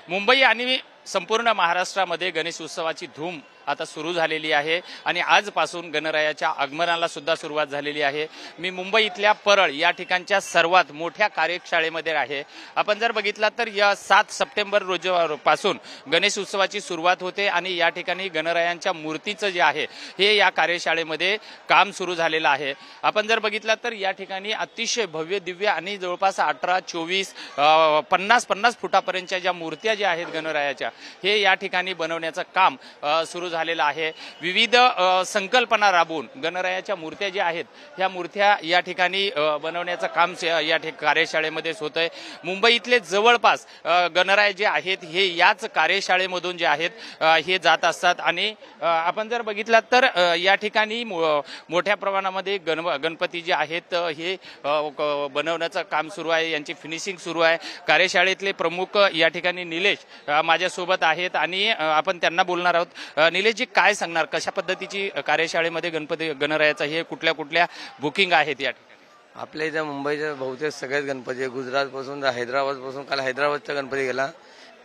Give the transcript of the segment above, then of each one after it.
मुंबई आणि संपूर्ण महाराष्ट्रामध्ये गणेश उत्सवाची धूम आता सुरू झालेली आहे आणि आजपासून गणरायाच्या आगमनाला सुद्धा सुरुवात झालेली आहे। मी मुंबईतल्या परळ या ठिकाणच्या सर्वात मोठ्या कार्यशाळेमध्ये आहे। आपण जर बघितला तर या 7 सप्टेंबर रोजीपासून गणेश उत्सवाची सुरुवात होते आणि या ठिकाणी गणरायांच्या मूर्तीचं जे आहे हे या कार्यशाळेमध्ये काम सुरू झालेलं आहे। आपण जर बघितला तर या ठिकाणी अतिशय भव्य दिव्य आणि जवळपास 18, 24, 50 फुटापर्यंतच्या ज्या मूर्त्या ज्या आहेत गणरायाच्या हे या ठिकाणी बनवण्याचं काम सुरू झालेलं आहे। विविध संकल्पना राबवून गणरायाच्या मूर्त्या ज्या आहेत ह्या मूर्त्या या ठिकाणी बनवण्याचं काम या कार्यशाळेमध्येच होतंय। मुंबईतले जवळपास गणराय जे आहेत हे याच कार्यशाळेमधून जे आहेत हे जात असतात आणि आपण जर बघितलं तर या ठिकाणी मोठ्या प्रमाणामध्ये गणपती जे आहेत हे बनवण्याचं काम सुरू आहे, यांची फिनिशिंग सुरू आहे। कार्यशाळेतले प्रमुख या ठिकाणी निलेश माझ्यासोबत आहेत आणि आपण त्यांना बोलणार आहोत। निलेश जी काय सांगणार, कशा पद्धतीची कार्यशाळेमध्ये गणरायाचा हे कुठल्या बुकिंग आहेत या ठिकाणी? आपल्या इथे मुंबईच्या बहुतेक सगळेच गणपती, गुजरातपासून हैदराबादपासून, काल हैदराबादचा गणपती गेला,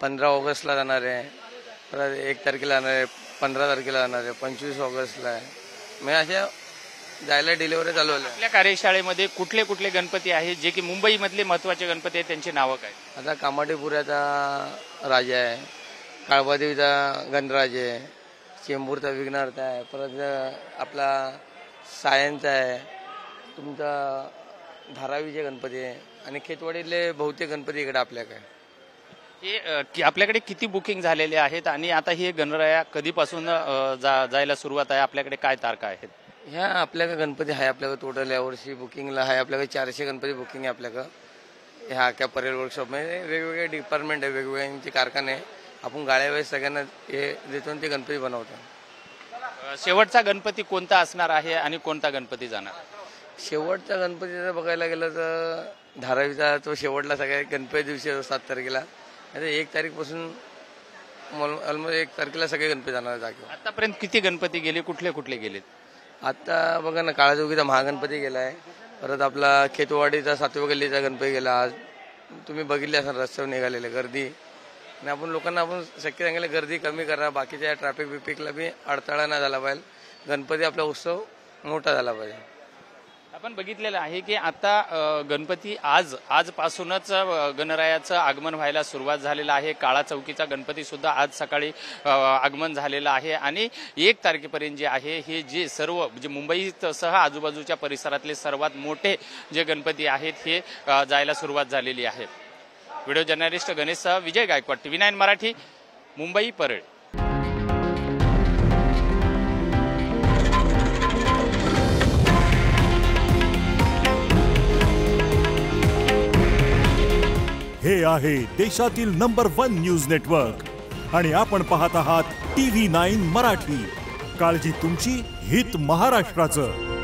15 ऑगस्टला जाणार आहे, परत 1 तारखेला जाणार आहे, 15 तारखेला जाणार आहे, 25 ऑगस्टला आहे। म्हणजे अशा जायला डिलिव्हरी चालू आहे। आपल्या कार्यशाळेमध्ये कुठले गणपती आहेत जे की मुंबईमधले महत्वाचे गणपती आहेत, त्यांची नावं काय? आता कामाठीपुऱ्याचा राजा आहे, काळबादेवीचा गणराज आहे, चेंबूरचा विघ्नहर्ता आहे, परत आपला सायनचा आहे, तुमचा धारावीचे गणपती आहे आणि खेतवाडीतले बहुतेक गणपती इकडे आपल्याकडे। हे आपल्याकडे किती बुकिंग झालेले आहेत आणि आता हे गणराया कधीपासून जायला सुरुवात आहे? आपल्याकडे काय तारखा आहेत? ह्या आपल्याकडे गणपती आहे, आपल्याकडे टोटल यावर्षी बुकिंगला आहे आपल्याकडे 400 गणपती बुकिंग आहे आपल्याकडे। ह्या अख्या परेल वर्कशॉपमध्ये वेगवेगळे डिपार्टमेंट आहे, वेगवेगळ्यांचे कारखाने आहे, आपण गाड्यावेळेस सगळ्यांना हे देतो ते गणपती बनवतो। शेवटचा गणपती कोणता असणार आहे आणि कोणता गणपती जाणार? शेवटचा गणपती जर बघायला गेलं तर धारावीचा तो शेवटला सगळ्या गणपती दिवशी 7 तारखेला, आता 1 तारीखपासून ऑलमोस्ट 1 तारखेला सगळे गणपती जाणार जागेवर। आतापर्यंत किती गणपती गेले, कुठले गेलेत? आता बघा ना, काळाजोगीचा महागणपती गेला आहे, परत आपला खेतवाडीचा 7व्या गल्लीचा गणपती गेला। आज तुम्ही बघितले असाल रस्त्यावर निघालेले गर्दी, आणि आपण लोकांना आपण शक्य सांगितलं गर्दी कमी करा, बाकीच्या ट्रॅफिक बिपिकला बी अडथळा नाही झाला पाहिजे, गणपती आपला उत्सव मोठा झाला पाहिजे। आपण बघितलेलं आहे की आता गणपती आजपासूनच गणरायाचं आगमन व्हायला सुरुवात झालेलं आहे। काळा चौकीचा गणपती सुद्धा आज सकाळी आगमन झालेलं आहे आणि 1 तारखेपर्यंत जे आहे हे जे सर्व म्हणजे मुंबईसह आजूबाजूच्या परिसरातले सर्वात मोठे जे गणपती आहेत हे जायला सुरुवात झालेली आहे। व्हिडिओ जर्नलिस्ट गणेशसह विजय गायकवाड, TV9 मराठी, मुंबई परळ। हे आहे देशातील नंबर 1 न्यूज नेटवर्क आणि आपण पाहत आहात TV9 मराठी। काळजी तुमची, हित महाराष्ट्राचं।